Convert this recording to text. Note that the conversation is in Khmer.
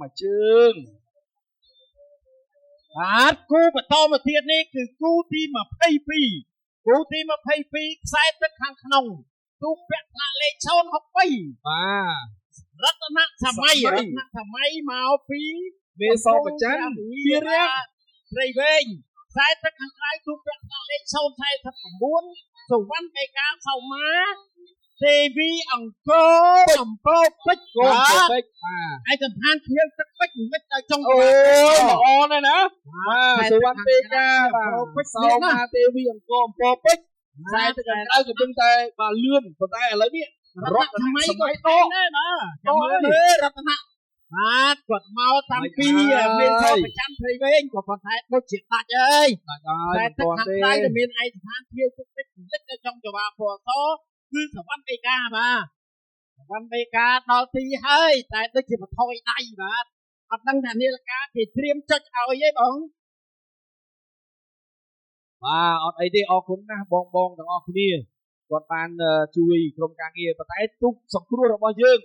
មកជើងបាទគូបន្តមកទៀតនេះគឺគូទី22គូទី22ខ្សែទឹកខាងក្នុងទូពាក់ថ្នាក់លេខ062បាទរតនសម័យមកពីមេសប្រច័ន្ទពីរាំងព្រៃវែងខ្សែទឹកខាងក្រៅទូពាក់ថ្នាក់លេខ049សុវណ្ណបេកាសៅមាទេវីអង្គរអំពើពេជ្រពេជ្រឯកឋានគ្រឿងទឹកពេជ្រមិត្តដល់ចុងអូល្អណាស់ណាបាទសុវណ្ណបេកាបាទសៅមាទេវីអង្គរអំពើពេជ្រខ្សែទឹកខាងក្រៅក៏ដឹងតែបាទលឿនប៉ុន្តែឥឡូវនេះរតនសម័យក៏តកដែរបាទចាំមើលរតនបាទគាត់មកតាំងពីមានសប្រចាំព្រៃវែងក៏ប៉ុន្តែដូចជាដាច់អើយតែទឹកខាងក្រៅមានឯកឋានគ្រឿងទឹកពេជ្រមិត្តដល់ចុងចង្វាពណ៌សគឺសវណ្ណបេកាបាទសវណ្ណបេកាដល់ទីហើយតែដូចជាបថយដៃបាទអត់ដឹងថានាឡិកាគេត្រៀមចុចឲ្យទេបងបាទអត់អីទេអរគុណណាស់បងទាំងអស់គ្នាគាត់បានជួយក្រុមការងារប៉ុន្តែទូកសង្គ្រោះរបស់យើង